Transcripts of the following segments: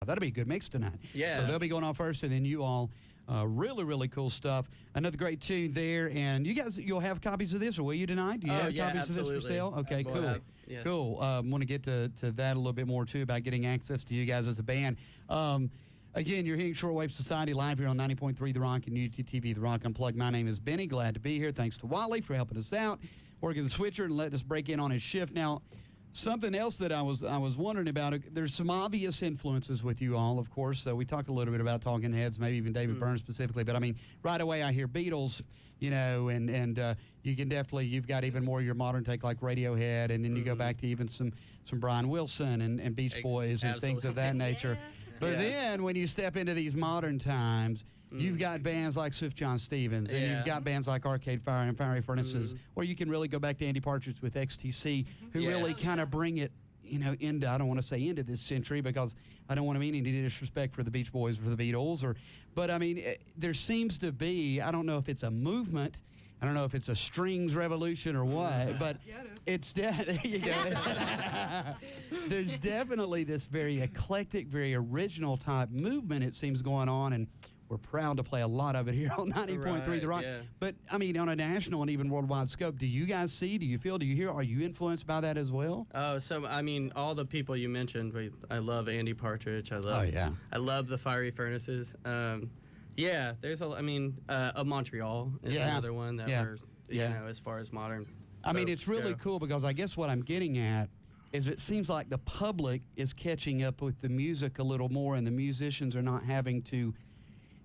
That'll be a good mix tonight. Yeah. So they'll be going on first, and then you all. Really, really cool stuff. Another great tune there. And you guys, you'll have copies of this, or will you tonight? Do you have copies absolutely. of this for sale? Okay, Absolutely. cool. Yes. Cool. Want to get to that a little bit more, too, about getting access to you guys as a band. Again, you're hearing Shortwave Society live here on 90.3 The Rock and UTTV The Rock Unplugged. My name is Benny. Glad to be here. Thanks to Wally for helping us out, working the switcher and letting us break in on his shift. Now, something else that I was wondering about, there's some obvious influences with you all, of course. So we talked a little bit about Talking Heads, maybe even David Byrne specifically. But, I mean, right away I hear Beatles, you know, and you can definitely, you've got even more of your modern take like Radiohead, and then you go back to even some Brian Wilson and Beach Boys and things of that nature. Yeah. But then when you step into these modern times, you've got bands like Swift John Stevens, and you've got bands like Arcade Fire and Fiery Furnaces, where you can really go back to Andy Partridge with XTC, who really kind of bring it, you know, into, I don't want to say into this century because I don't want to mean any disrespect for the Beach Boys or the Beatles, but I mean, there seems to be, I don't know if it's a movement, I don't know if it's a strings revolution or what, but it's there you go. There's definitely this very eclectic, very original type movement, it seems, going on, and we're proud to play a lot of it here on 90.3 The Rock. Yeah. But, I mean, on a national and even worldwide scope, do you guys see, do you feel, do you hear, are you influenced by that as well? Oh, so, I mean, all the people you mentioned, I love Andy Partridge. I love the Fiery Furnaces. Yeah, there's Montreal is another one that we're, you know, as far as modern. I mean, it's really cool because I guess what I'm getting at is it seems like the public is catching up with the music a little more, and the musicians are not having to,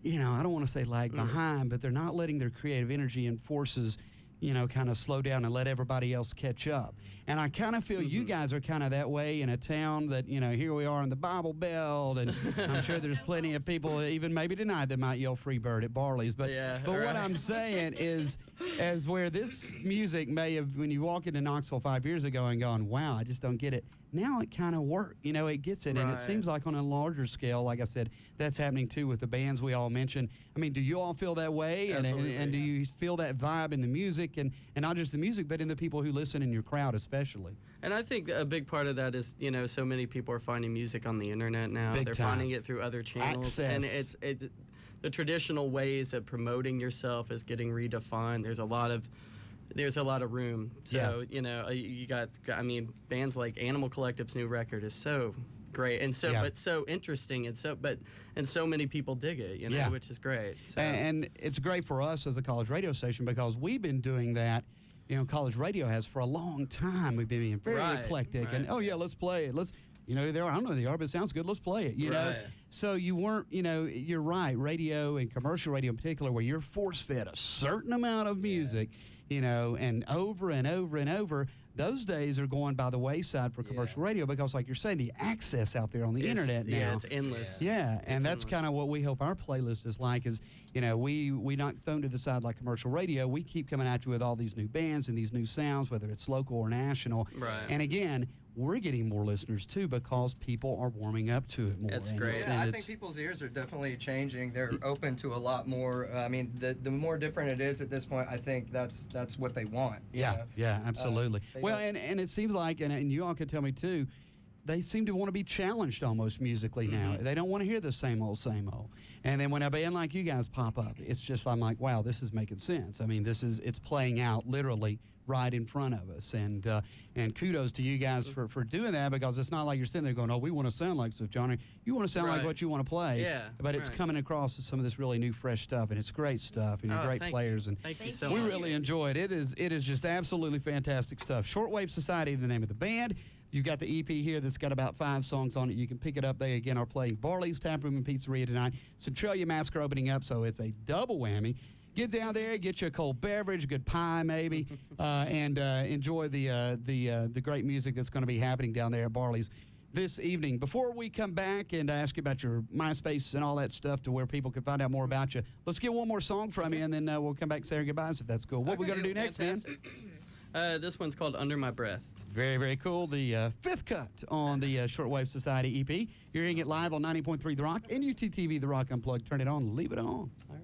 you know, I don't want to say lag behind, but they're not letting their creative energy and forces, you know, kind of slow down and let everybody else catch up. And I kind of feel you guys are kind of that way in a town that, you know, here we are in the Bible Belt, and I'm sure there's plenty of people, even maybe tonight, that might yell Freebird at Barley's. But what I'm saying is, as where this music may have, when you walk into Knoxville 5 years ago and gone, wow, I just don't get it. Now it kind of worked, you know, it gets it. And it seems like on a larger scale, like I said, that's happening too with the bands we all mentioned. I mean, do you all feel that way? And do you feel that vibe in the music, and not just the music, but in the people who listen in your crowd especially? And I think a big part of that is, you know, so many people are finding music on the internet now. They're finding it through other channels. Access. And it's the traditional ways of promoting yourself is getting redefined. There's a lot of room. So, you know, you got, I mean, bands like Animal Collective's new record is so great and so but so interesting, and so many people dig it, you know, which is great. So. And it's great for us as a college radio station because we've been doing that. You know, college radio has for a long time. We've been being very eclectic, and let's play it. Let's, you know, I don't know who they are, but it sounds good. Let's play it. You know, so you weren't, you know, you're right. Radio and commercial radio in particular, where you're force fed a certain amount of music, you know, and over and over and over. Those days are going by the wayside for commercial radio because, like you're saying, the access out there on the internet now. Yeah, it's endless. Yeah, and that's kind of what we hope our playlist is like. Is, you know, we not thrown to the side like commercial radio. We keep coming at you with all these new bands and these new sounds, whether it's local or national. Right. And again, we're getting more listeners too because people are warming up to it more. That's great. Yeah, I think people's ears are definitely changing. They're open to a lot more. I mean, the more different it is at this point, I think that's what they want. Yeah, absolutely. Well, and it seems like, and you all can tell me too, they seem to want to be challenged almost musically now. They don't want to hear the same old, same old. And then when a band like you guys pop up, it's just, I'm like, wow, this is making sense. I mean, it's playing out literally right in front of us. And kudos to you guys for doing that, because it's not like you're sitting there going, oh, we want to sound like Swift Johnny. You want to sound like what you want to play. Yeah, but it's coming across as some of this really new, fresh stuff, and it's great stuff, and you're great players. And thank you so much. We really enjoy it. It is just absolutely fantastic stuff. Shortwave Society, the name of the band. You've got the EP here that's got about 5 songs on it. You can pick it up. They, again, are playing Barley's Tap Room and Pizzeria tonight. Centralia Massacre opening up, so it's a double whammy. Get down there, get you a cold beverage, good pie maybe, and enjoy the great music that's going to be happening down there at Barley's this evening. Before we come back and ask you about your MySpace and all that stuff to where people can find out more about you, let's get one more song from you, and then we'll come back and say our goodbyes if that's cool. What we going to do next, man? This one's called Under My Breath. Very, very cool. The fifth cut on the Shortwave Society EP. You're hearing it live on 90.3 The Rock and UTTV The Rock Unplugged. Turn it on, leave it on. All right.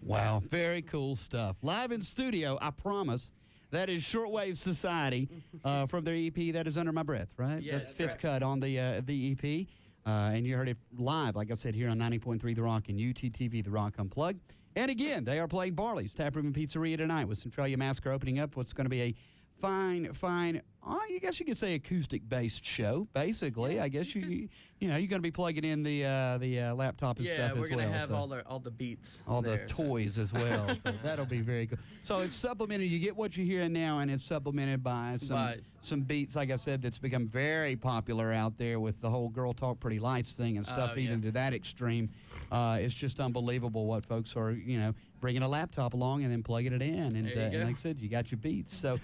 Wow, very cool stuff. Live in studio, I promise. That is Shortwave Society from their EP. That is Under My Breath, right? Yeah, that's that's fifth cut on the EP. And you heard it live, like I said, here on 90.3 The Rock and UTTV The Rock Unplugged. And again, they are playing Barley's Taproom and Pizzeria tonight with Centralia Massacre opening up what's going to be a fine, I guess you could say acoustic-based show, basically. I guess you're going to be plugging in the laptop and stuff as well. Yeah, we're going to have all the beats. All the toys as well. So that'll be very cool. So it's supplemented. You get what you're hearing now, and it's supplemented by some beats, like I said, that's become very popular out there with the whole Girl Talk Pretty Lights thing and stuff, even to that extreme. It's just unbelievable what folks are, bringing a laptop along and then plugging it in. And, and like I said, you got your beats. So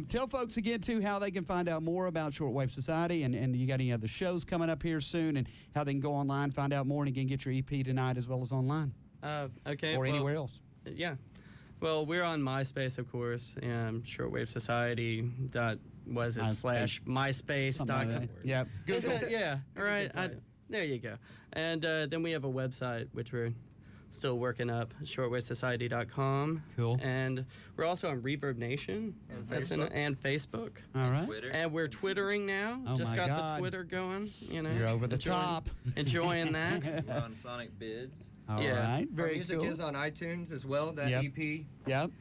tell folks again, too, how they can find out more about Shortwave Society, and you got any other shows coming up here soon, and how they can go online, find out more, and again, get your EP tonight as well as online. Okay. Or anywhere else. Yeah. Well, we're on MySpace, of course, and Shortwave Society /MySpace.com. Like yeah. Google. Yeah. All right. There you go. And then we have a website, which we're still working up, shortwavesociety.com. Cool. And we're also on Reverb Nation and Facebook. And Facebook. All right. Twitter. And we're Twittering now. Oh Just my got God. the Twitter going. You're over the top. Enjoying that. We're on Sonic Bids. All Yeah. right. Our Very music cool. is on iTunes as well. That Yep. EP Yep.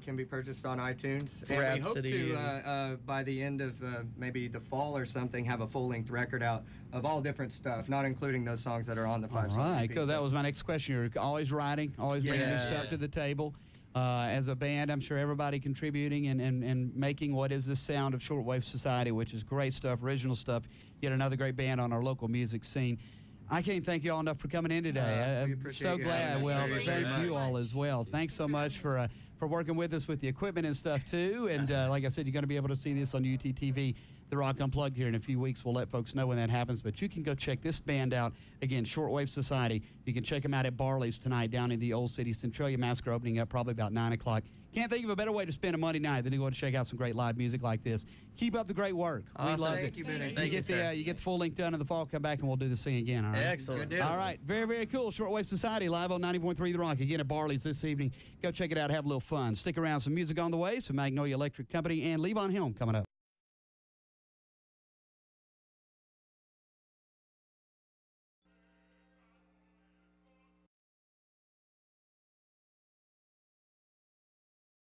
can be purchased on iTunes. And we hope Rhapsody to, by the end of maybe the fall or something, have a full-length record out of all different stuff, not including those songs that are on the all 5-song right. EP. Because that was my next question. You're always writing, always bringing new Yeah. stuff to the table. As a band, I'm sure everybody contributing and making what is the sound of Shortwave Society, which is great stuff, original stuff. Yet another great band on our local music scene. I can't thank you all enough for coming in today. We I'm appreciate so you glad. having us. Well, Thank you thank very you much. all as well. Thanks so much for working with us with the equipment and stuff too. And like I said, you're going to be able to see this on UTTV, The Rock Unplugged, here in a few weeks. We'll let folks know when that happens. But you can go check this band out. Again, Shortwave Society. You can check them out at Barley's tonight down in the Old City. Centralia Massacre opening up probably about 9 o'clock. Can't think of a better way to spend a Monday night than to go and check out some great live music like this. Keep up the great work. Awesome. We love Thank it. you, Benny. Thank you, sir. You get the full length done in the fall. Come back and we'll do this thing again. All right. Excellent. Good deal. All right. Very, very cool. Shortwave Society live on 90.3 The Rock. Again at Barley's this evening. Go check it out. Have a little fun. Stick around. Some music on the way. Some Magnolia Electric Company and Levon Helm coming up.